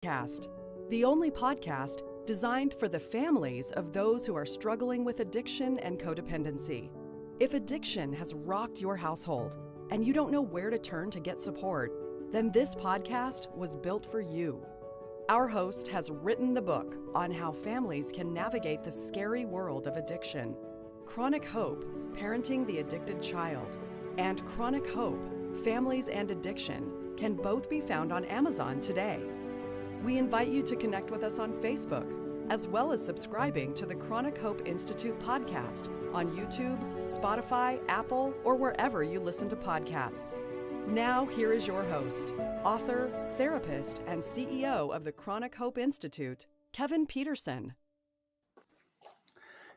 Cast, the only podcast designed for the families of those who are struggling with addiction and codependency. If addiction has rocked your household and you don't know where to turn to get support, then this podcast was built for you. Our host has written the book on how families can navigate the scary world of addiction. Chronic Hope, Parenting the Addicted Child, and Chronic Hope, Families and Addiction can both be found on Amazon today. We invite you to connect with us on Facebook, as well as subscribing to the Chronic Hope Institute podcast on YouTube, Spotify, Apple, or wherever you listen to podcasts. Now, here is your host, author, therapist, and CEO of the Chronic Hope Institute, Kevin Petersen.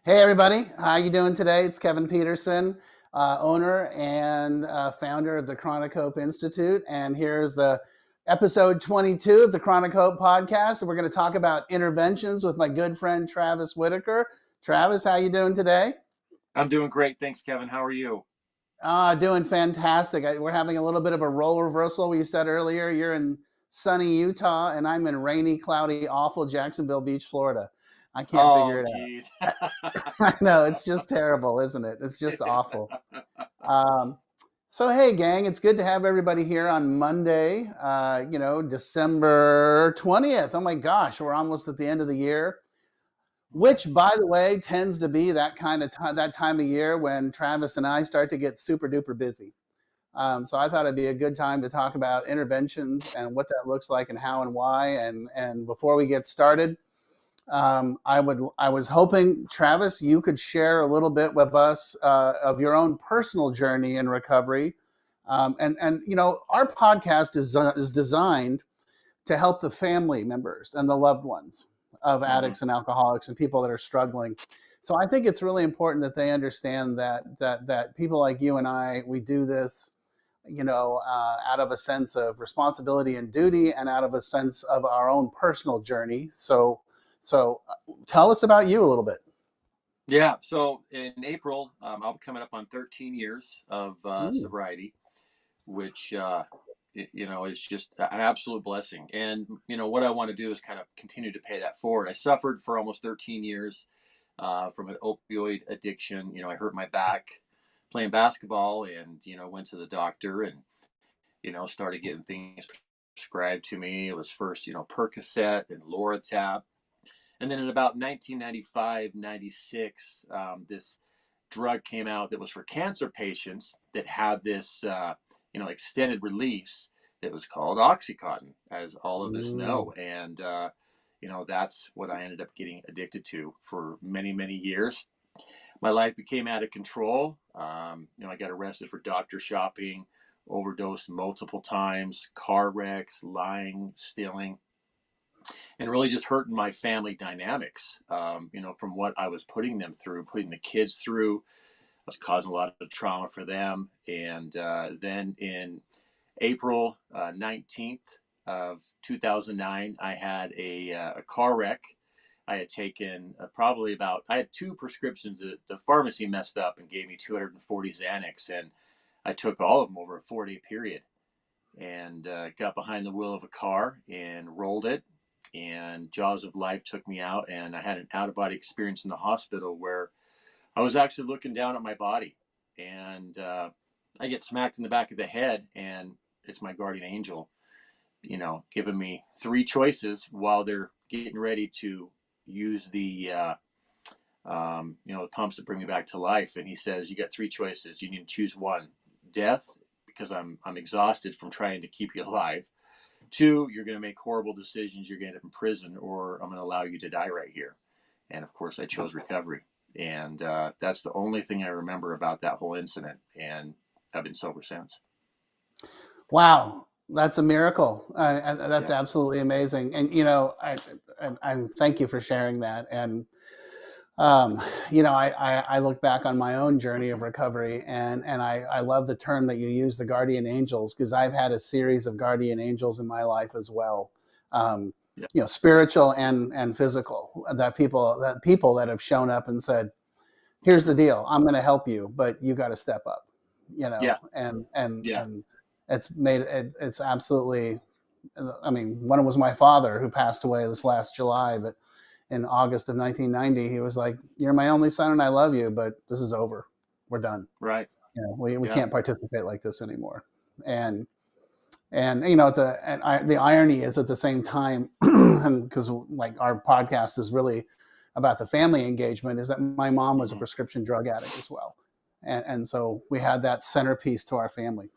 Hey everybody, how you doing today? It's Kevin Petersen, owner and founder of the Chronic Hope Institute, and here's the episode 22 of the Chronic Hope podcast. And we're going to talk about interventions with my good friend Travis Whittaker. Travis, how you doing today? I'm doing great, thanks, Kevin. How are you? Doing fantastic. We're having a little bit of a role reversal. You said earlier you're in sunny Utah, and I'm in rainy, cloudy, awful Jacksonville Beach, Florida. I can't figure it out. I know, it's just terrible, isn't it? It's just awful. So, hey, gang, it's good to have everybody here on Monday, December 20th. Oh, my gosh, we're almost at the end of the year, which, by the way, tends to be that kind of that time of year when Travis and I start to get super duper busy. So I thought it'd be a good time to talk about interventions and what that looks like and how and why. And before we get started, I was hoping, Travis, you could share a little bit with us of your own personal journey in recovery. And you know, our podcast is designed to help the family members and the loved ones of addicts and alcoholics and people that are struggling. So I think it's really important that they understand that people like you and I, we do this, out of a sense of responsibility and duty and out of a sense of our own personal journey. So tell us about you a little bit. Yeah. So in April, I'll be coming up on 13 years of sobriety, which, is just an absolute blessing. And, what I want to do is kind of continue to pay that forward. I suffered for almost 13 years from an opioid addiction. I hurt my back playing basketball and, went to the doctor and, started getting things prescribed to me. It was first, Percocet and Loratab. And then in about 1995, 96, this drug came out that was for cancer patients that had this, extended release that was called Oxycontin, as all of us know. And, that's what I ended up getting addicted to for many, many years. My life became out of control. I got arrested for doctor shopping, overdosed multiple times, car wrecks, lying, stealing. And really just hurting my family dynamics, from what I was putting them through, putting the kids through. I was causing a lot of trauma for them. And then in April 19th of 2009, I had a car wreck. I had taken I had two prescriptions. The pharmacy messed up and gave me 240 Xanax. And I took all of them over a 4-day period and got behind the wheel of a car and rolled it. And Jaws of Life took me out, and I had an out-of-body experience in the hospital where I was actually looking down at my body, and I get smacked in the back of the head, and it's my guardian angel, giving me 3 choices while they're getting ready to use the pumps that bring me back to life. And he says, you got 3 choices. You need to choose one: death, because I'm exhausted from trying to keep you alive. 2, you're going to make horrible decisions. You're going to end up in prison, or I'm going to allow you to die right here. And of course, I chose recovery. And that's the only thing I remember about that whole incident. And I've been sober since. Wow. That's a miracle. That's absolutely amazing. And, I thank you for sharing that. And, I look back on my own journey of recovery, and I love the term that you use, the guardian angels, because I've had a series of guardian angels in my life as well. Spiritual and physical, that people that have shown up and said, here's the deal, I'm going to help you, but you got to step up, and it's absolutely I mean, one was my father, who passed away this last July, but in August of 1990, he was like, "You're my only son and I love you, but this is over. We're done. Right. We Yeah. can't participate like this anymore." And the irony is, at the same time, and because like our podcast is really about the family engagement, is that my mom was a prescription drug addict as well. And so we had that centerpiece to our family.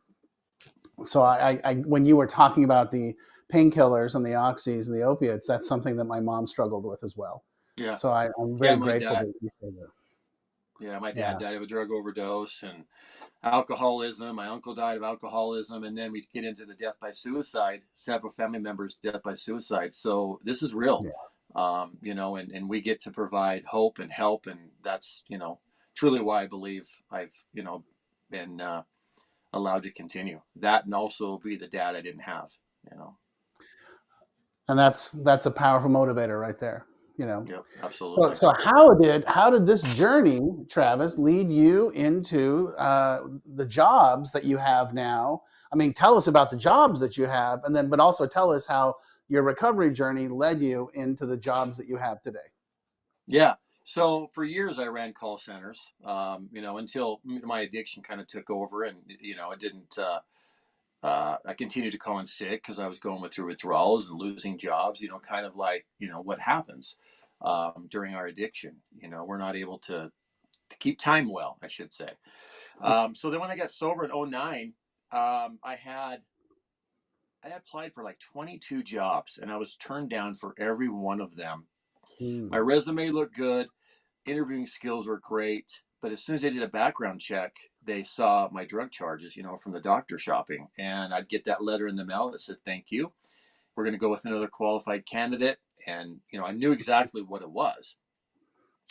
So when you were talking about the painkillers and the oxys and the opiates, that's something that my mom struggled with as well. Yeah. So I'm Yeah, very grateful that you said that. Yeah, my dad died of a drug overdose and alcoholism. My uncle died of alcoholism, and then we get into the death by suicide. Several family members death by suicide. So this is real, and we get to provide hope and help, and that's truly why I believe I've been allowed to continue that, and also be the dad I didn't have. And that's a powerful motivator right there. Yep, absolutely. So how did this journey, Travis, lead you into the jobs that you have now? I mean, tell us about the jobs that you have, but also tell us how your recovery journey led you into the jobs that you have today. Yeah. So for years I ran call centers, until my addiction kind of took over, and it didn't. I continued to call in sick because I was going through withdrawals and losing jobs. Kind of like what happens during our addiction. We're not able to keep time well, I should say. So then when I got sober in 2009, I applied for like 22 jobs, and I was turned down for every one of them. My resume looked good, interviewing skills were great, but as soon as they did a background check, they saw my drug charges, from the doctor shopping, and I'd get that letter in the mail that said, "Thank you. We're going to go with another qualified candidate." And, I knew exactly what it was.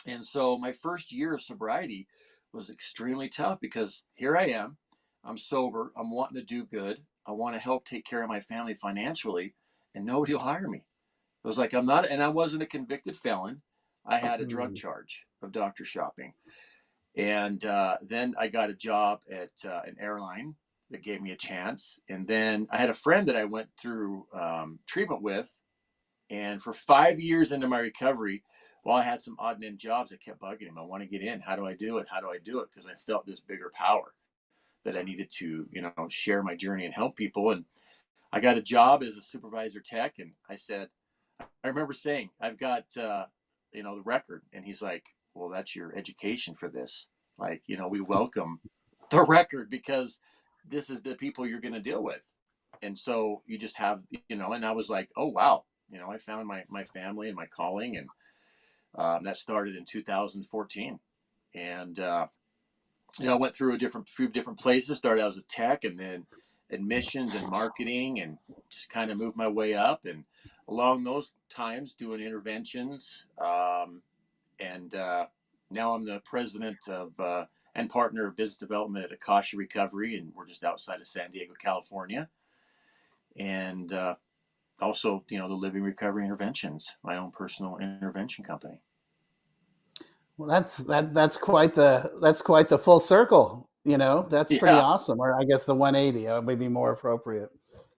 And so my first year of sobriety was extremely tough, because here I am, I'm sober, I'm wanting to do good, I want to help take care of my family financially, and nobody will hire me. It was like, I wasn't a convicted felon. I had a drug charge of doctor shopping. And then I got a job at an airline that gave me a chance. And then I had a friend that I went through treatment with. And for 5 years into my recovery, while I had some odd and end jobs, I kept bugging him. I want to get in. How do I do it? How do I do it? Because I felt this bigger power that I needed to, share my journey and help people. And I got a job as a supervisor tech. And I remember saying, "I've got, the record." And he's like, "Well, that's your education for this. Like, we welcome the record, because this is the people you're going to deal with. And so you just have, and I was like, oh, wow. I found my family and my calling, and that started in 2014. And, I went through a few different places, started out as a tech, and then admissions and marketing, and just kind of moved my way up. And along those times, doing interventions, and now I'm the president of and partner of business development at Akasha Recovery, and we're just outside of San Diego, California. And also, the Living Recovery Interventions, my own personal intervention company. Well, that's quite the full circle. That's pretty awesome. Or I guess the 180 may be more appropriate.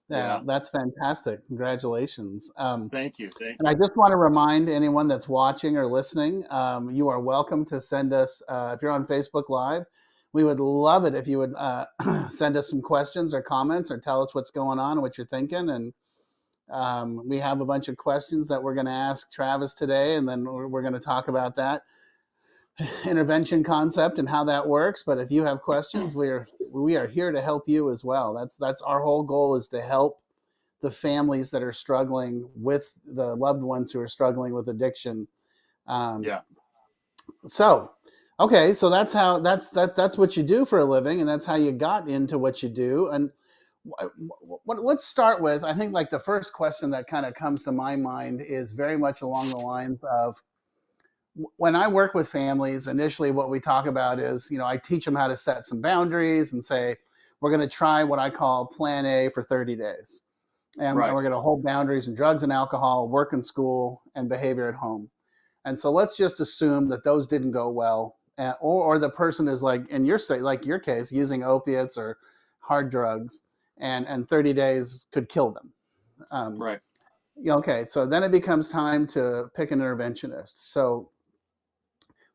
Yeah, that's fantastic. Congratulations. Thank you. And I just want to remind anyone that's watching or listening, you are welcome to send us, if you're on Facebook Live, we would love it if you would send us some questions or comments, or tell us what's going on, what you're thinking. And we have a bunch of questions that we're going to ask Travis today, and then we're going to talk about that intervention concept and how that works. But if you have questions, we are here to help you as well. That's our whole goal, is to help the families that are struggling with the loved ones who are struggling with addiction. So, okay, so that's what you do for a living, and that's how you got into what you do. And let's start with, I think, like the first question that kind of comes to my mind is very much along the lines of, when I work with families, initially what we talk about is, I teach them how to set some boundaries and say, we're going to try what I call Plan A for 30 days. And we're going to hold boundaries in drugs and alcohol, work and school, and behavior at home. And so let's just assume that those didn't go well, or the person is, like in your case, using opiates or hard drugs, and 30 days could kill them. Um, Right. okay, so then it becomes time to pick an interventionist. So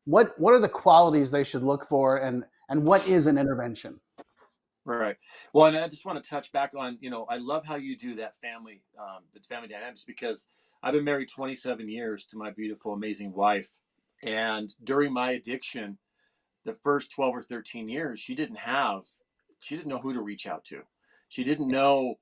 what are the qualities they should look for, and what is an intervention? Right. Well, and I just want to touch back on, I love how you do that the family dynamics, because I've been married 27 years to my beautiful, amazing wife. And during my addiction, the first 12 or 13 years, she didn't know who to reach out to. She didn't know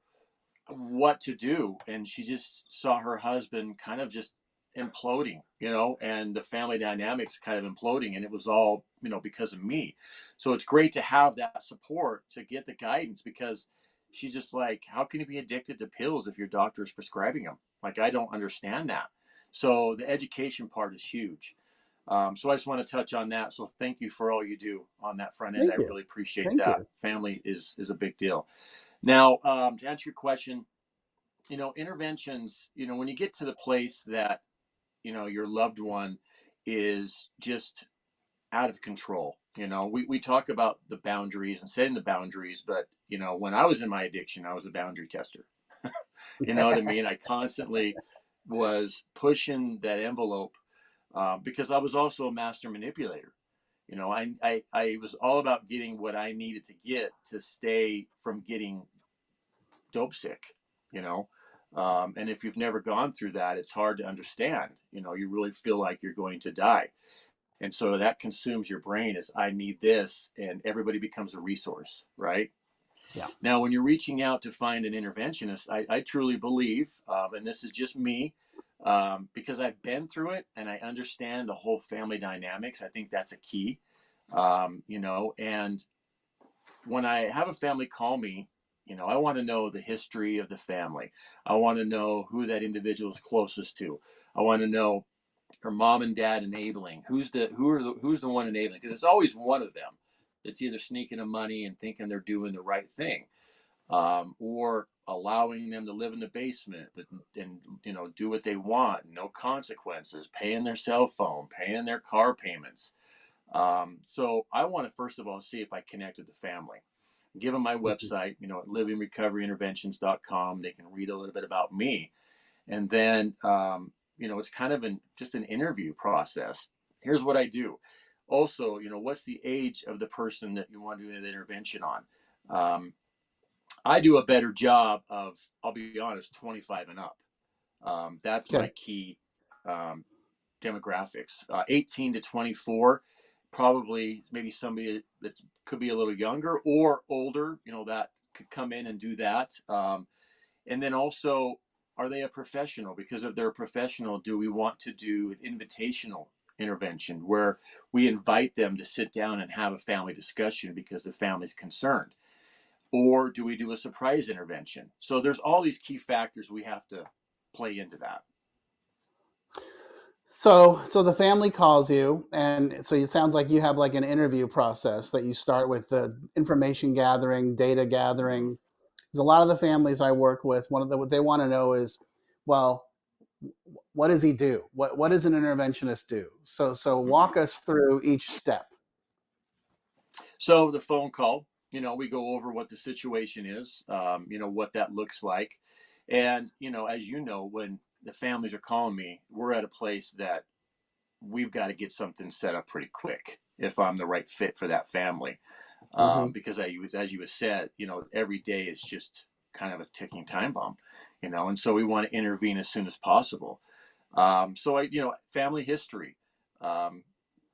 what to do, and she just saw her husband kind of just imploding, and the family dynamics kind of imploding, and it was all because of me. So it's great to have that support, to get the guidance, because she's just like, how can you be addicted to pills if your doctor is prescribing them? Like, I don't understand that. So the education part is huge. So I just want to touch on that. So thank you for all you do on that front end. I Thank you. really appreciate Thank that. you. Family is a big deal. Now, to answer your question, interventions, when you get to the place that, your loved one is just out of control, we talk about the boundaries and setting the boundaries, but, when I was in my addiction, I was a boundary tester. You know what I mean? I constantly was pushing that envelope, because I was also a master manipulator. I was all about getting what I needed to get to stay from getting dope sick, you know. And if you've never gone through that, it's hard to understand. You really feel like you're going to die. And so that consumes your brain as I need this, and everybody becomes a resource, right? Yeah. Now, when you're reaching out to find an interventionist, I truly believe, and this is just me, because I've been through it and I understand the whole family dynamics. I think that's a key, and when I have a family call me, I want to know the history of the family. I want to know who that individual is closest to. I want to know, her mom and dad enabling? Who's the one enabling? Because it's always one of them that's either sneaking the money and thinking they're doing the right thing, or allowing them to live in the basement, and do what they want, no consequences, paying their cell phone, paying their car payments. So I want to first of all see if I connect with the family. Give them my website, at livingrecoveryinterventions.com. They can read a little bit about me, and then it's kind of just an interview process. Here's what I do. Also, what's the age of the person that you want to do an intervention on? I do a better job of, I'll be honest, 25 and up. That's Okay. my key um, demographics. 18 to 24, probably maybe somebody that could be a little younger or older, that could come in and do that. And then also, are they a professional? Because if they're a professional, do we want to do an invitational intervention where we invite them to sit down and have a family discussion because the family's concerned? Or do we do a surprise intervention? So there's all these key factors we have to play into that. So the family calls you, and so it sounds like you have like an interview process that you start with the information gathering, data Mm-hmm. gathering. Because a lot of the families I work with, what they want to know is, well, what does he do? What does an interventionist do? So Mm-hmm. walk us through each step. So the phone call, we go over what the situation is, what that looks like. And, as you know, when the families are calling me, we're at a place that we've got to get something set up pretty quick if I'm the right fit for that family. Mm-hmm. Because as you have said, every day is just kind of a ticking time bomb, and so we want to intervene as soon as possible. Family history, um,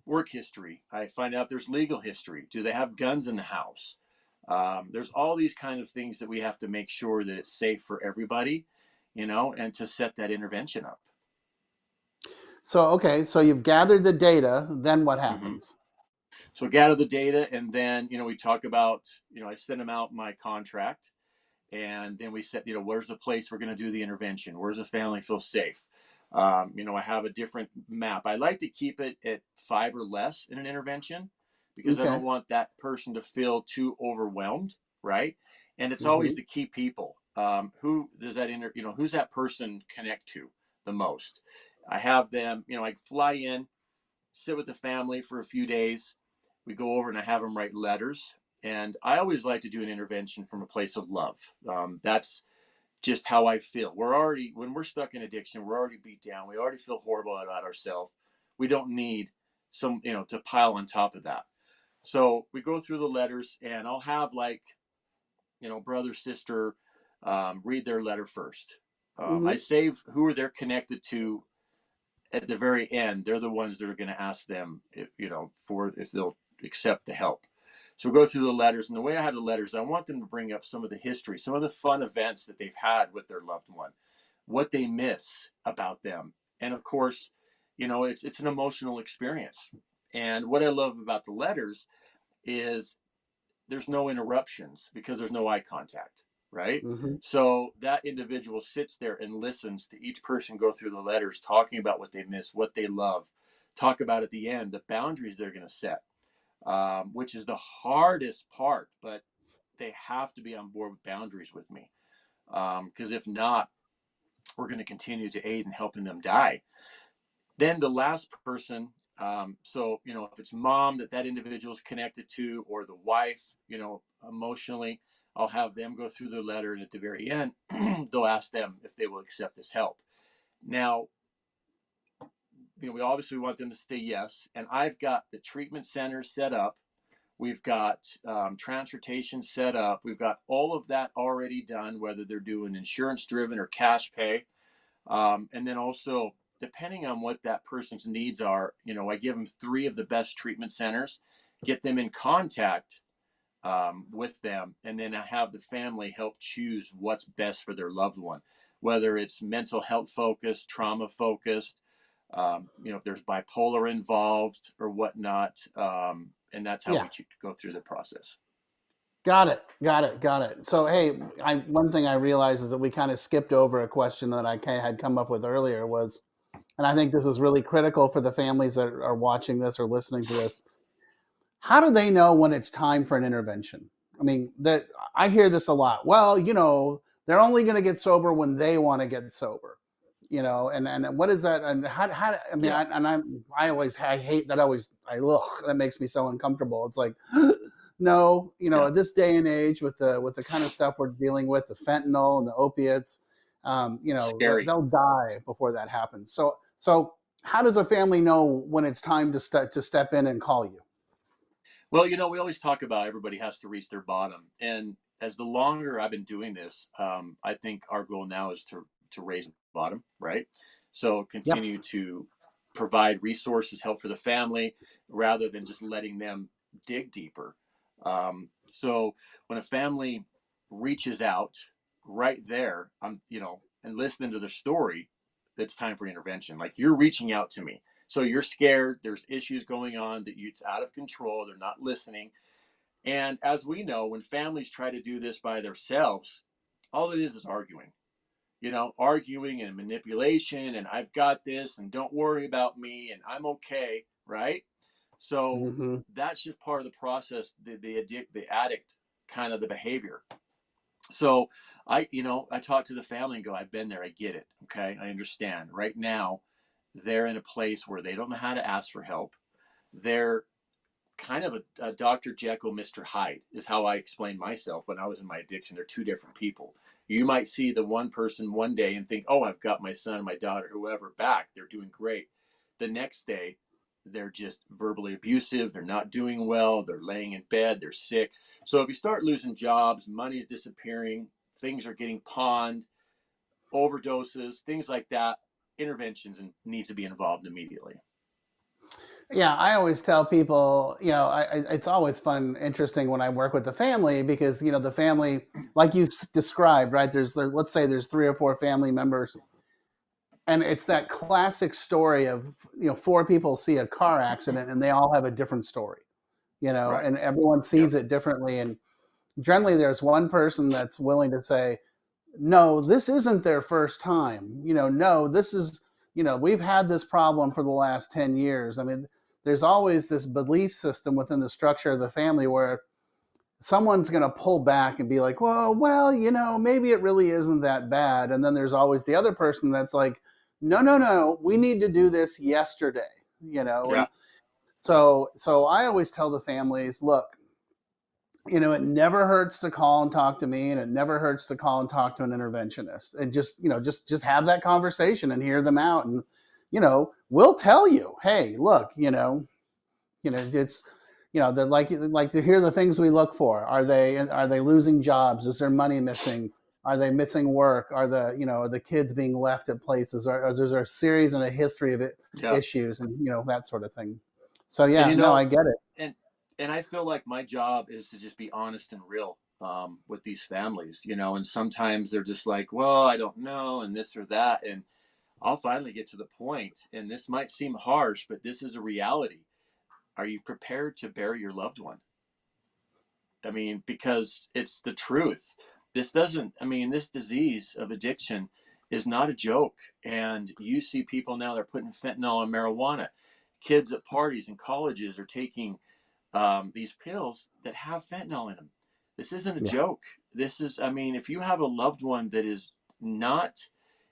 work history. I find out there's legal history. Do they have guns in the house? There's all these kind of things that we have to make sure that it's safe for everybody, and to set that intervention up. So okay, so you've gathered the data. Then what Mm-hmm. happens? So gather the data, and then we talk about, I send them out my contract, and then we said, where's the place we're going to do the intervention? Where's the family feel safe? I have a different map. I like to keep it at 5 or less in an intervention, because I Okay. don't want that person to feel too overwhelmed, right? And it's always Mm-hmm. the key people. Who does that who's that person connect to the most? I have them, I fly in, sit with the family for a few days. We go over and I have them write letters. And I always like to do an intervention from a place of love. That's just how I feel. When we're stuck in addiction, we're already beat down. We already feel horrible about ourselves. We don't need to pile on top of that. So we go through the letters, and I'll have brother, sister, read their letter first. I Mm-hmm. save who they're connected to at the very end. They're the ones that are going to ask them, if they'll accept the help. So we'll go through the letters, and the way I have the letters, I want them to bring up some of the history, some of the fun events that they've had with their loved one, what they miss about them, and of course, it's an emotional experience. And what I love about the letters is there's no interruptions because there's no eye contact, right? Mm-hmm. So that individual sits there and listens to each person go through the letters, talking about what they miss, what they love, talk about at the end the boundaries they're going to set, which is the hardest part, but they have to be on board with boundaries with me, because if not, we're going to continue to aid in helping them die. Then the last person, if it's mom that individual is connected to, or the wife, emotionally, I'll have them go through the letter, and at the very end, they'll ask them if they will accept this help. Now, we obviously want them to say yes, and I've got the treatment centers set up. We've got transportation set up. We've got all of that already done, whether they're doing insurance driven or cash pay. And then also, depending on what that person's needs are, I give them 3 of the best treatment centers, get them in contact with them, and then I have the family help choose what's best for their loved one, whether it's mental health focused, trauma focused, if there's bipolar involved or whatnot. And that's how Yeah. we go through the process. Got it. Got it. Got it. So, hey, one thing I realized is that we kind of skipped over a question that I had come up with earlier was, and I think this is really critical for the families that are watching this or listening to this. How do they know when it's time for an intervention? I mean, that I hear this a lot. Well, they're only going to get sober when they want to get sober. And what is that? And how I mean, Yeah. I hate that. That makes me so uncomfortable. It's like, no, Yeah. at this day and age with the kind of stuff we're dealing with, the fentanyl and the opiates, Scary. they'll die before that happens. So how does a family know when it's time to step in and call you? Well, we always talk about everybody has to reach their bottom. And as the longer I've been doing this, I think our goal now is to raise the bottom, right? So Yep. continue to provide resources, help for the family, rather than just letting them dig deeper. So when a family reaches out right there, and listening to their story, it's time for intervention. Like, you're reaching out to me. So you're scared. There's issues going on that it's out of control. They're not listening. And as we know, when families try to do this by themselves, all it is arguing, arguing and manipulation. And I've got this, and don't worry about me, and I'm okay. Right. So Mm-hmm. that's just part of the process, the addict kind of the behavior. So I talk to the family and go, I've been there. I get it. Okay. I understand. Right now, they're in a place where they don't know how to ask for help. They're kind of a Dr. Jekyll, Mr. Hyde is how I explained myself when I was in my addiction. They're 2 different people. You might see the one person one day and think, oh, I've got my son, my daughter, whoever back. They're doing great. The next day, they're just verbally abusive. They're not doing well. They're laying in bed. They're sick. So if you start losing jobs, money's disappearing, things are getting pawned, overdoses, things like that, interventions need to be involved immediately. Yeah, I always tell people, it's always fun, interesting when I work with the family because, the family, like you described, right? Let's say there's 3 or 4 family members, and it's that classic story of, 4 people see a car accident and they all have a different story, Right. and everyone Yep. sees it differently. And generally there's one person that's willing to say, no, this isn't their first time. No, this is, we've had this problem for the last 10 years. I mean, there's always this belief system within the structure of the family where someone's going to pull back and be like, well, maybe it really isn't that bad. And then there's always the other person that's like, no, we need to do this yesterday, Yeah. And so I always tell the families, look, it never hurts to call and talk to me, and it never hurts to call and talk to an interventionist, and just have that conversation and hear them out. And we'll tell you, hey, look, it's they like to hear the things we look for. Are they losing jobs? Is there money missing? Are they missing work? Are the kids being left at places? Or is there a series and a history of Yeah. issues, and that sort of thing? So And yeah, no, I get it. and I feel like my job is to just be honest and real with these families, and sometimes they're just like, well, I don't know, and this or that. And I'll finally get to the point, and this might seem harsh, but this is a reality. Are you prepared to bury your loved one? I mean, because it's the truth. This disease of addiction is not a joke. And you see people now, they're putting fentanyl and marijuana. Kids at parties and colleges are taking these pills that have fentanyl in them. This isn't a Yeah. joke. If you have a loved one that is not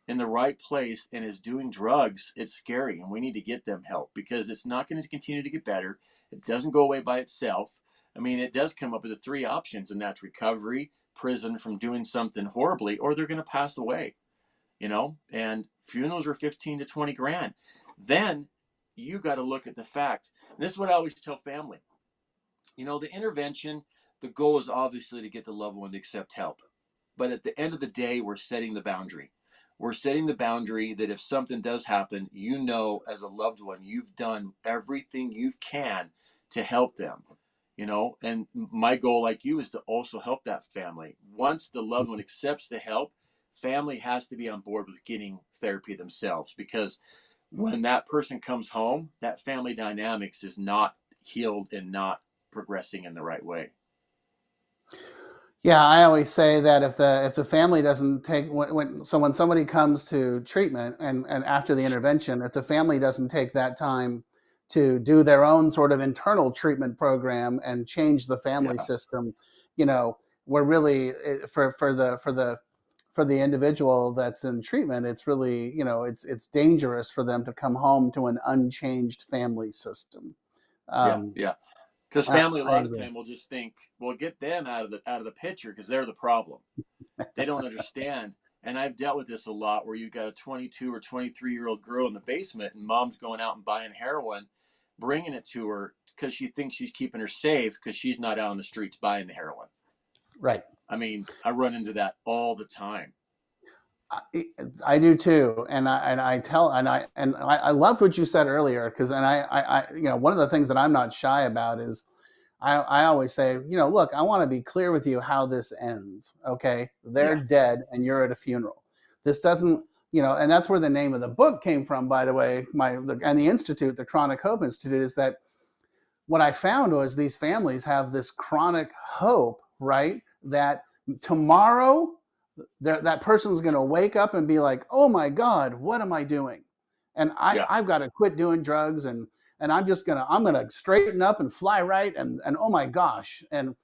in the right place and is doing drugs, it's scary, and we need to get them help, because it's not going to continue to get better. It doesn't go away by itself. It does come up with the three options, and that's recovery, prison from doing something horribly, or they're going to pass away, and funerals are 15 to 20 grand. Then you got to look at the fact, and this is what I always tell family. The intervention, the goal is obviously to get the loved one to accept help. But at the end of the day, we're setting the boundary. We're setting the boundary that if something does happen, as a loved one, you've done everything you can to help them. And my goal, like you, is to also help that family. Once the loved one accepts the help, family has to be on board with getting therapy themselves, because when that person comes home, that family dynamics is not healed and not progressing in the right way. Yeah, I always say that if the family doesn't take when somebody comes to treatment, and after the intervention, if the family doesn't take that time to do their own sort of internal treatment program and change the family Yeah. system, we're really for the individual that's in treatment, it's really it's dangerous for them to come home to an unchanged family system. Yeah. Um, Yeah. Because I, family a I lot of agree. time will just think, well, get them out of the picture, because they're the problem. They don't understand. And I've dealt with this a lot, where you've got a 22 or 23-year-old girl in the basement, and mom's going out and buying heroin, bringing it to her because she thinks she's keeping her safe, because she's not out on the streets buying the heroin. Right. I run into that all the time. I do too, and I loved what you said earlier, because one of the things that I'm not shy about is I always say, look, I want to be clear with you how this ends. Okay, they're Yeah. dead and you're at a funeral. This doesn't, and that's where the name of the book came from, by the way. And the institute, the Chronic Hope Institute, is that what I found was these families have this chronic hope, right? That tomorrow that person's going to wake up and be like, oh my God, what am I doing? And Yeah. I've got to quit doing drugs, and I'm going to straighten up and fly right. And oh my gosh. And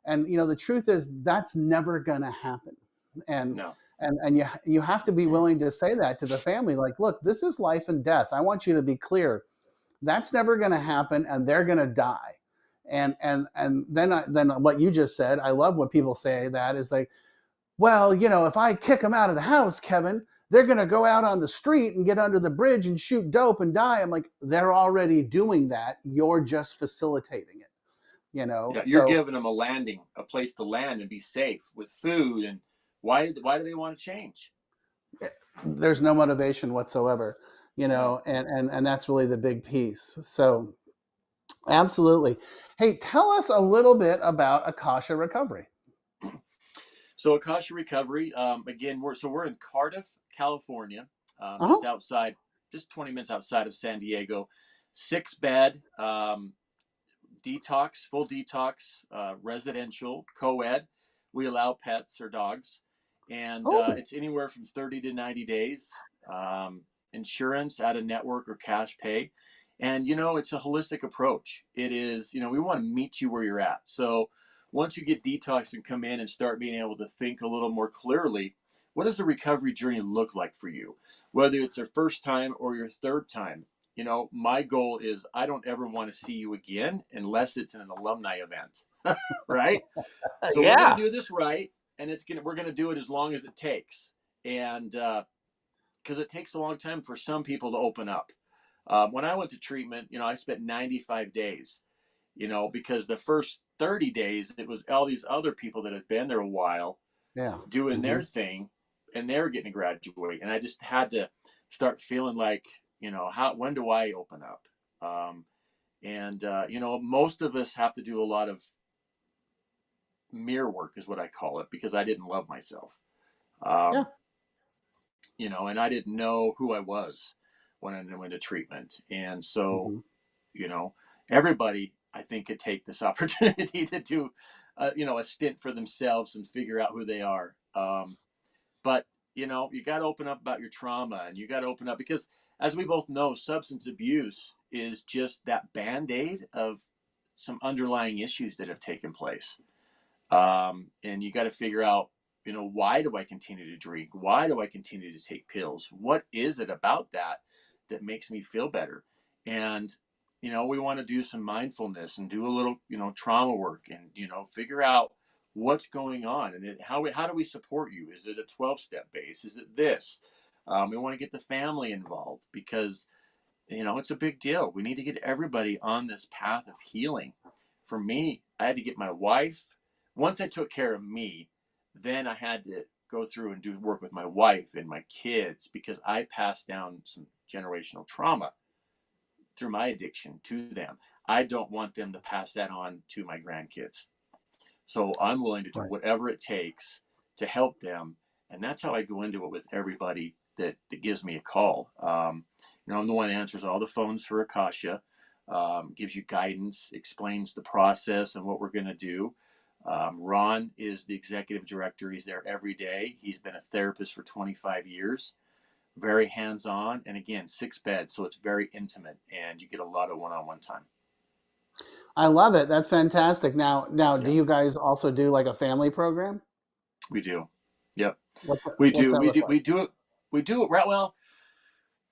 the truth is that's never going to happen. And, No. and you have to be willing to say that to the family. Like, look, this is life and death. I want you to be clear. That's never going to happen, and they're going to die. And then what you just said, I love when people say that, is like, well, if I kick them out of the house, Kevin, they're going to go out on the street and get under the bridge and shoot dope and die. I'm like, they're already doing that. You're just facilitating it, Yeah, you're So giving them a place to land and be safe with food. And why do they want to change? there's no motivation whatsoever, No. and that's really the big piece. So absolutely. Hey, tell us a little bit about Akasha Recovery. So Akasha Recovery, again, we're in Cardiff, California, Uh-huh. just 20 minutes outside of San Diego. 6-bed, full detox, residential, co-ed. We allow pets or dogs, and Oh, it's anywhere from 30 to 90 days. Insurance, out of network, or cash pay. And, it's a holistic approach. It is, we want to meet you where you're at. So once you get detoxed and come in and start being able to think a little more clearly, what does the recovery journey look like for you? Whether it's your first time or your third time, my goal is I don't ever want to see you again unless it's in an alumni event. right? So we're going to Yeah. do this right, and we're going to do it as long as it takes, and because it takes a long time for some people to open up. When I went to treatment, I spent 95 days, because the first 30 days it was all these other people that had been there a while Yeah. doing Hmm. their thing, and they were getting to graduate, and I just had to start feeling like, when do I open up? And most of us have to do a lot of mirror work, is what I call it, because I didn't love myself. Yeah. Um, and I didn't know who I was when I went to treatment. And so, Hmm. you know, everybody, I think, could take this opportunity to do, a stint for themselves and figure out who they are. But, you got to open up about your trauma, and you got to open up because, as we both know, substance abuse is just that band aid of some underlying issues that have taken place. And you got to figure out, why do I continue to drink? Why do I continue to take pills? What is it about that makes me feel better? And we want to do some mindfulness and do a little, trauma work, and figure out what's going on, and how do we support you? Is it a 12-step base? Is it this? We want to get the family involved because it's a big deal. We need to get everybody on this path of healing. For me, I had to get my wife. Once I took care of me, then I had to go through and do work with my wife and my kids because I passed down some generational trauma through my addiction to them. I don't want them to pass that on to my grandkids. So I'm willing to do Right. whatever it takes to help them. And that's how I go into it with everybody that gives me a call. I'm the one that answers all the phones for Akasha, gives you guidance, explains the process and what we're going to do. Ron is the executive director. He's there every day. He's been a therapist for 25 years, very hands on. And again, 6 beds. So it's very intimate and you get a lot of one on one time. I love it. That's fantastic. Now, do Yeah, you guys also do like a family program? we do. Yep. We What's do. that We look do. like? We do it. We do it right. Well,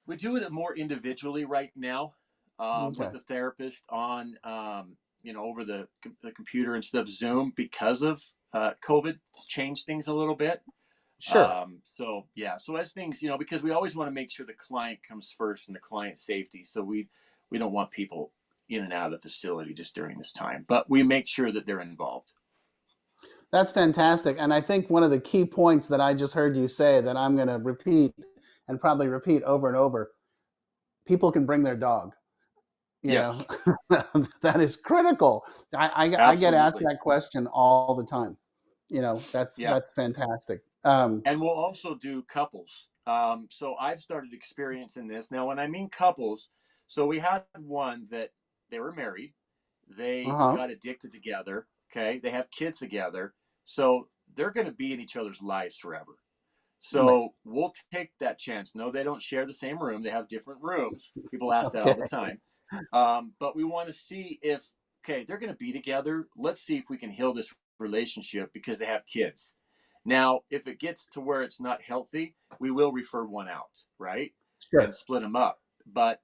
we do it more individually right now, with Okay. the therapist on, over the computer and stuff, Zoom, because of COVID. It's changed things a little bit. Sure. So yeah. So as things, because we always want to make sure the client comes first and the client safety. So we don't want people in and out of the facility just during this time, but we make sure that they're involved. That's fantastic. And I think one of the key points that I just heard you say that I'm going to repeat and probably repeat over and over, people can bring their dog. You know, Yes, that is critical. I get asked absolutely. that question all the time. That's Yeah. that's fantastic. And we'll also do couples. So I've started experiencing this. Now, when I mean couples, so we had one that they were married, they Uh-huh. got addicted together, okay? They have kids together. So they're going to be in each other's lives forever. Right. So we'll take that chance. No, they don't share the same room, they have different rooms. People ask that all Okay. the time. But we want to see if, okay, they're going to be together. Let's see if we can heal this relationship because they have kids. Now, if it gets to where it's not healthy, we will refer one out, right? And Sure. split them up. But,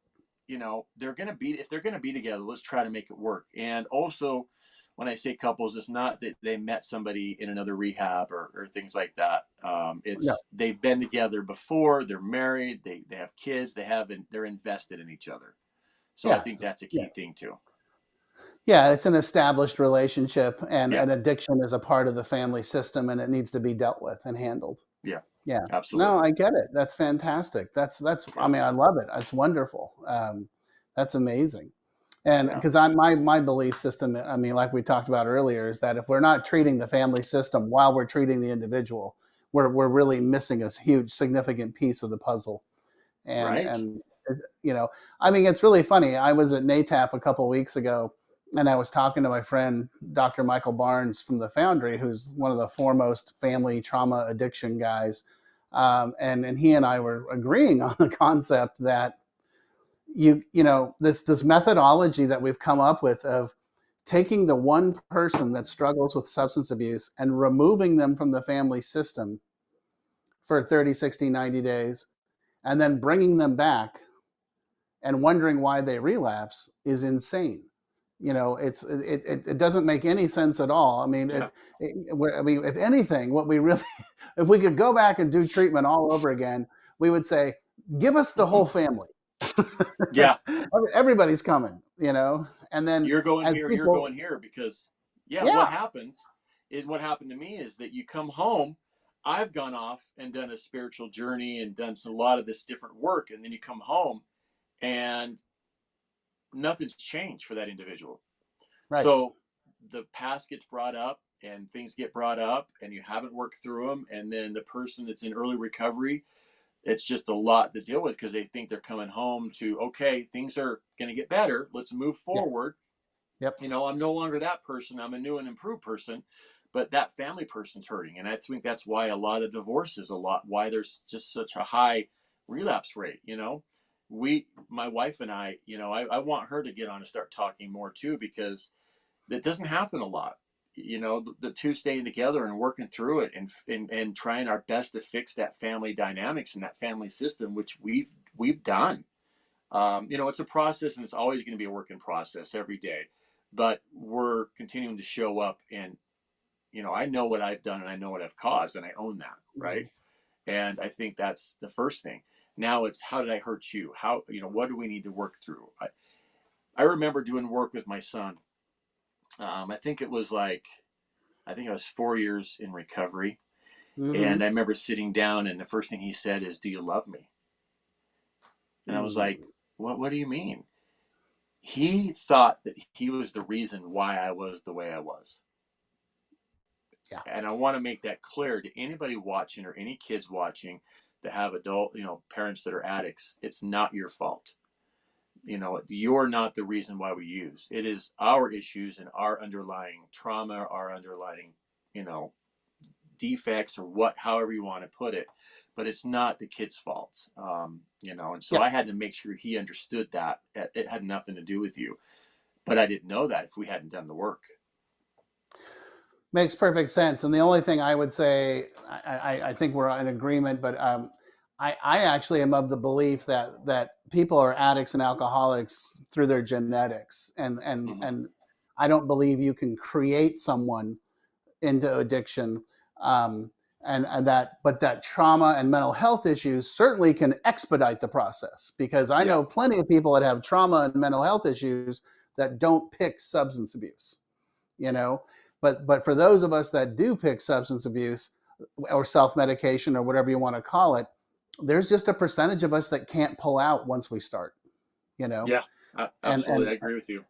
they're going to be, if they're going to be together, let's try to make it work. And also, when I say couples, it's not that they met somebody in another rehab or things like that. No. It's they've been together before, they're married, they have kids, they're invested in each other. So I Yeah. think that's a Yeah. key thing too. Yeah, it's an established relationship, and Yeah, an addiction is a part of the family system, and it needs to be dealt with and handled. yeah, Yeah. No, absolutely. I get it. That's fantastic. That's. I Yeah, mean, I love it. It's wonderful. That's amazing. And yeah, because my belief system, I mean, like we talked about earlier, is that if we're not treating the family system while we're treating the individual, we're really missing a huge, significant piece of the puzzle. And right. and you know, I mean, it's really funny. I was at NATAP a couple of weeks ago, and I was talking to my friend Dr. Michael Barnes from the Foundry, who's one of the foremost family trauma addiction guys, and he and I were agreeing on the concept that this methodology that we've come up with of taking the one person that struggles with substance abuse and removing them from the family system for 30, 60, 90 days and then bringing them back and wondering why they relapse is insane. it doesn't make any sense at all. I mean, Yeah. if anything, what we really, if we could go back and do treatment all over again, we would say, give us the whole family. Yeah. Everybody's coming, and then You're going as here, you're people, going here, because yeah, yeah, what happened to me is that you come home. I've gone off and done a spiritual journey and done a lot of this different work, and then you come home and nothing's changed for that individual. right, So the past gets brought up and things get brought up and you haven't worked through them, and then the person that's in early recovery, it's just a lot to deal with because they think they're coming home to, okay, things are going to get better, let's move yeah, forward. yep, I'm no longer that person, I'm a new and improved person, but that family person's hurting. And I think that's why a lot of divorces, why there's just such a high relapse rate. My wife and I want her to get on and start talking more too, because that doesn't happen a lot. The two staying together and working through it, and trying our best to fix that family dynamics and that family system, which we've done. It's a process, and it's always going to be a work in process every day, but we're continuing to show up. And I know what I've done and I know what I've caused, and I own that, right? And I think that's the first thing. Now it's, how did I hurt you? How, what do we need to work through? I remember doing work with my son. I think it was like, I think I was 4 years in recovery. mm-hmm. And I remember sitting down, and the first thing he said is, "Do you love me?" And I was like, what do you mean? He thought that he was the reason why I was the way I was. Yeah, And I want to make that clear to anybody watching, or any kids watching that have adult, parents that are addicts. It's not your fault. You're not the reason why we use. It is our issues and our underlying trauma, our underlying, you know, defects, or however you want to put it. But it's not the kid's fault. And so yeah. I had to make sure he understood that it had nothing to do with you. But I didn't know that if we hadn't done the work. Makes perfect sense. And the only thing I would say, I think we're in agreement, but I actually am of the belief that people are addicts and alcoholics through their genetics, Mm-hmm. and I don't believe you can create someone into addiction. But that trauma and mental health issues certainly can expedite the process, because I Yeah. know plenty of people that have trauma and mental health issues that don't pick substance abuse, you know. But for those of us that do pick substance abuse or self-medication or whatever you want to call it, there's just a percentage of us that can't pull out once we start, you know. Yeah. and Absolutely. and I agree with you.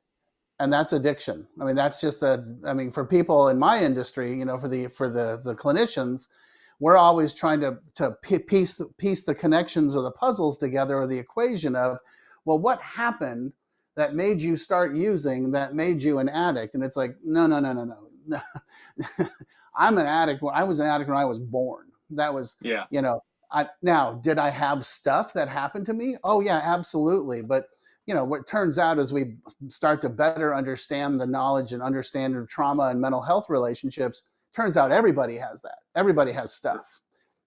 and that's addiction. I mean, that's just for people in my industry, for the clinicians, we're always trying to piece the connections or the puzzles together, or the equation of, well, what happened that made you start using, that made you an addict? And it's like, no. I'm an addict. I was an addict when I was born. That was, Yeah. now, did I have stuff that happened to me? Oh yeah, absolutely. But what turns out as we start to better understand the knowledge and understand trauma and mental health relationships, turns out everybody has that. Everybody has stuff,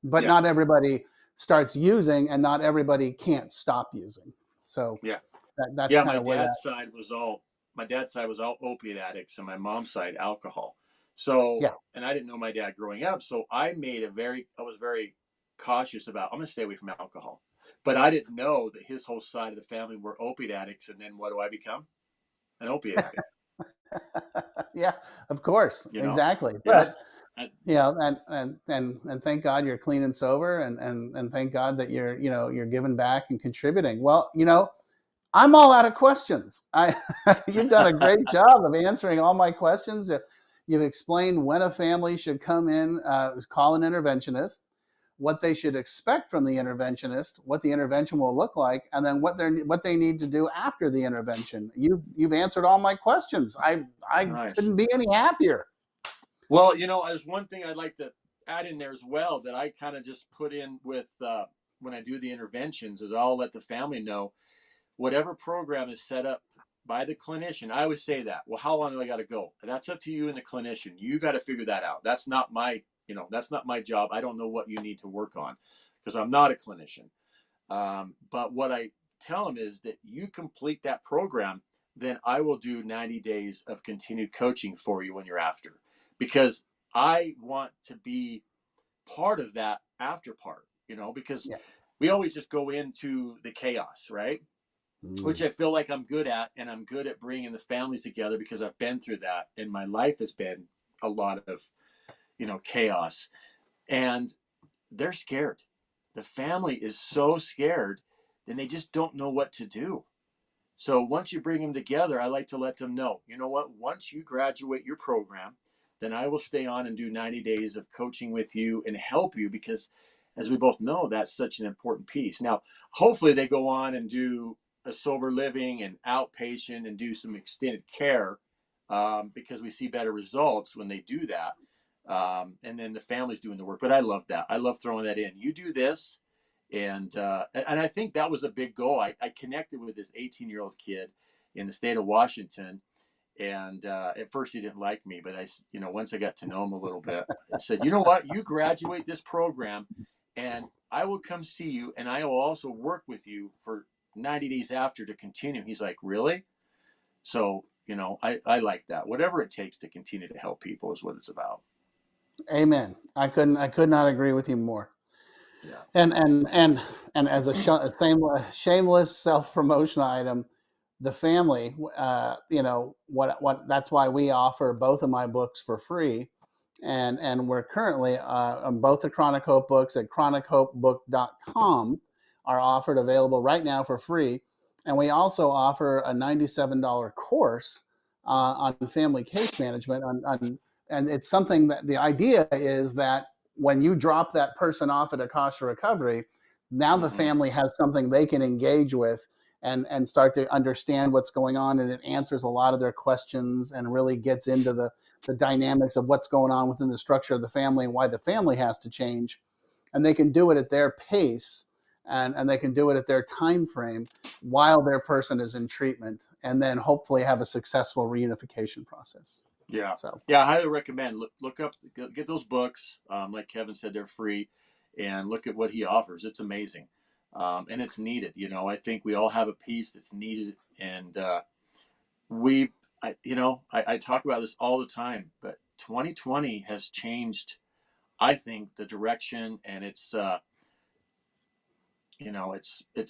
but Yeah. not everybody starts using, and not everybody can't stop using. So Yeah. that's Yeah. kind of where that. My dad's side was all opiate addicts, and my mom's side alcohol. So, Yeah. and I didn't know my dad growing up. So I was very cautious about, I'm going to stay away from alcohol. But I didn't know that his whole side of the family were opiate addicts. And then what do I become? An opiate addict. Yeah, of course, You know? exactly. Yeah. But and thank God you're clean and sober, and thank God that you're giving back and contributing. Well, I'm all out of questions. You've done a great job of answering all my questions. You've explained when a family should come in, call an interventionist, what they should expect from the interventionist, what the intervention will look like, and then what they need to do after the intervention. You've answered all my questions. I Nice. couldn't be any happier. Well, there's one thing I'd like to add in there as well, that I kind of just put in with when I do the interventions, is I'll let the family know whatever program is set up by the clinician. I always say that. Well, how long do I got to go? That's up to you and the clinician. You got to figure that out. That's not my job. I don't know what you need to work on, because I'm not a clinician. But what I tell them is that you complete that program. then I will do 90 days of continued coaching for you when you're after, because I want to be part of that after part, because Yeah. we always just go into the chaos, right? Which I feel like I'm good at, and I'm good at bringing the families together because I've been through that, and my life has been a lot of, chaos, and they're scared. The family is so scared, then they just don't know what to do. So once you bring them together, I like to let them know, you know what, once you graduate your program, then I will stay on and do 90 days of coaching with you and help you, because as we both know, that's such an important piece. Now, hopefully they go on and do a sober living and outpatient and do some extended care, because we see better results when they do that. And then the family's doing the work. But I love that. I love throwing that in. You do this, and I think that was a big goal. I connected with this 18-year-old kid in the state of Washington, and at first he didn't like me, but once I got to know him a little bit, I said, you know what, you graduate this program, and I will come see you, and I will also work with you for 90 days after to continue. He's like, really? So I like that. Whatever it takes to continue to help people is what it's about. Amen. I could not agree with you more. Yeah. And as a shameless self promotion item, the family, what that's why we offer both of my books for free, and we're currently on both the Chronic Hope books at chronichopebook.com are offered available right now for free, and we also offer a $97 course on family case management and it's something that the idea is that when you drop that person off at Akasha Recovery, now the Mm-hmm. family has something they can engage with and start to understand what's going on, and it answers a lot of their questions and really gets into the dynamics of what's going on within the structure of the family and why the family has to change. And they can do it at their pace, and they can do it at their time frame while their person is in treatment, and then hopefully have a successful reunification process. Yeah. So Yeah, I highly recommend look up, get those books. Like Kevin said, they're free, and look at what he offers. It's amazing, and it's needed. I think we all have a piece that's needed, and I talk about this all the time, but 2020 has changed, I think, the direction, and it's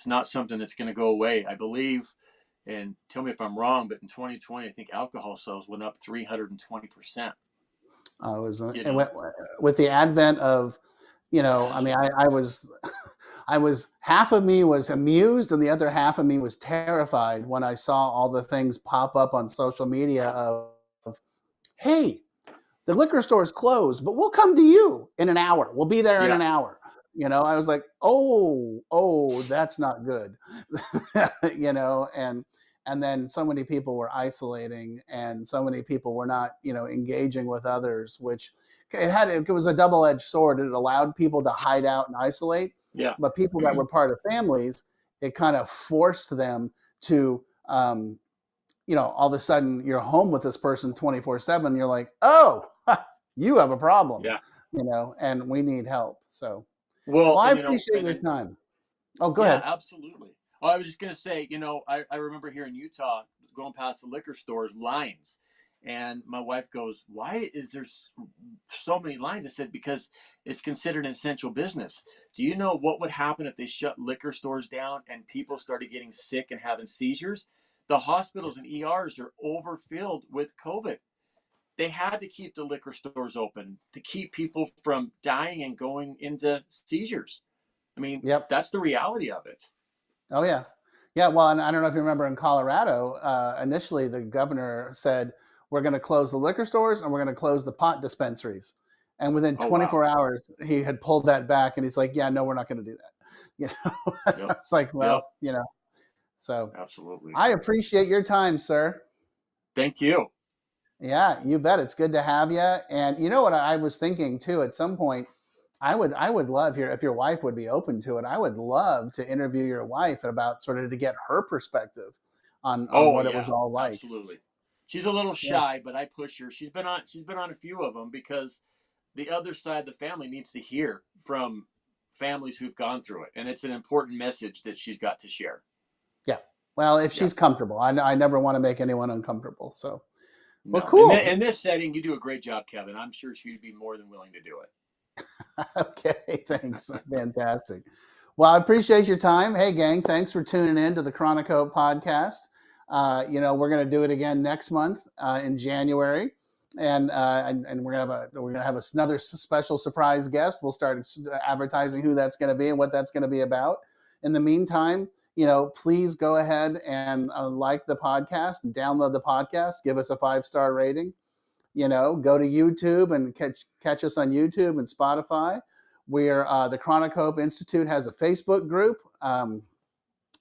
not something that's going to go away. I believe, and tell me if I'm wrong, but in 2020, I think alcohol sales went up 320%. I was You know, with the advent of, yeah. I mean, I was, I was half of me was amused and the other half of me was terrified when I saw all the things pop up on social media of hey, the liquor store is closed, but we'll come to you in an hour. We'll be there in Yeah. an hour. I was like, oh, that's not good. And then so many people were isolating, and so many people were not, engaging with others, which it was a double-edged sword. It allowed people to hide out and isolate, Yeah. but people that were part of families, it kind of forced them to all of a sudden you're home with this person 24/7. You're like, oh, you have a problem, Yeah. and we need help. So, Well, well, I and appreciate your time. Oh, go yeah, ahead. absolutely. Well, I was just going to say, I remember here in Utah going past the liquor stores, lines. And my wife goes, why is there so many lines? I said, because it's considered an essential business. Do you know what would happen if they shut liquor stores down and people started getting sick and having seizures? The hospitals and ERs are overfilled with COVID. They had to keep the liquor stores open to keep people from dying and going into seizures. I mean, Yep. that's the reality of it. Oh, yeah. Yeah. Well, and I don't know if you remember in Colorado, initially the governor said, we're going to close the liquor stores and we're going to close the pot dispensaries. And within Oh, wow. 24 hours, he had pulled that back, and he's like, yeah, no, we're not going to do that. Yep. It's like, Yep. well, so Absolutely. I appreciate your time, sir. Thank you. Yeah, you bet. It's good to have you. And you know what I was thinking too, at some point, I would love here if your wife would be open to it. I would love to interview your wife about sort of to get her perspective on Oh, what it was yeah, all like. absolutely. She's a little Yeah. shy, but I push her. She's been on a few of them because the other side of the family needs to hear from families who've gone through it, and it's an important message that she's got to share. Yeah. Well, if Yeah. she's comfortable, I never want to make anyone uncomfortable. So, well, No. cool. In this setting, you do a great job, Kevin. I'm sure she'd be more than willing to do it. Okay, thanks. Fantastic. Well, I appreciate your time. Hey, gang, thanks for tuning in to the Chronic Hope podcast. We're going to do it again next month in January, and we're gonna have another special surprise guest. We'll start advertising who that's going to be and what that's going to be about. In the meantime, please go ahead and like the podcast and download the podcast. Give us a 5-star rating. Go to YouTube and catch us on YouTube and Spotify. We're the Chronic Hope Institute has a Facebook group, and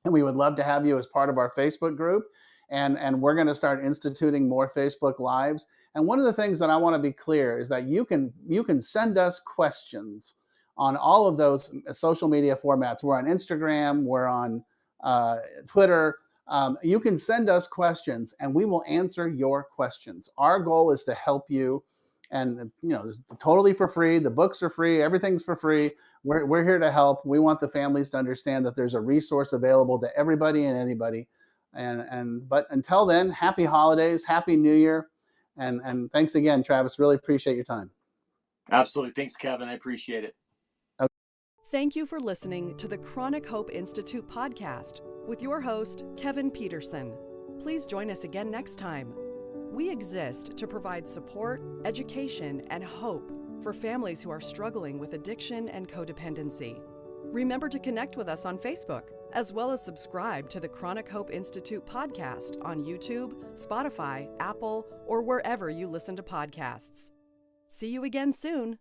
we would love to have you as part of our Facebook group. And we're going to start instituting more Facebook Lives. And one of the things that I want to be clear is that you can send us questions on all of those social media formats. We're on Instagram, we're on Twitter. You can send us questions and we will answer your questions. Our goal is to help you, and totally for free. The books are free, everything's for free. We're here to help. We want the families to understand that there's a resource available to everybody and anybody. But until then, happy holidays, happy New Year, and thanks again, Travis. Really appreciate your time. Absolutely. Thanks, Kevin. I appreciate it. Thank you for listening to the Chronic Hope Institute podcast with your host, Kevin Petersen. Please join us again next time. We exist to provide support, education, and hope for families who are struggling with addiction and codependency. Remember to connect with us on Facebook, as well as subscribe to the Chronic Hope Institute podcast on YouTube, Spotify, Apple, or wherever you listen to podcasts. See you again soon.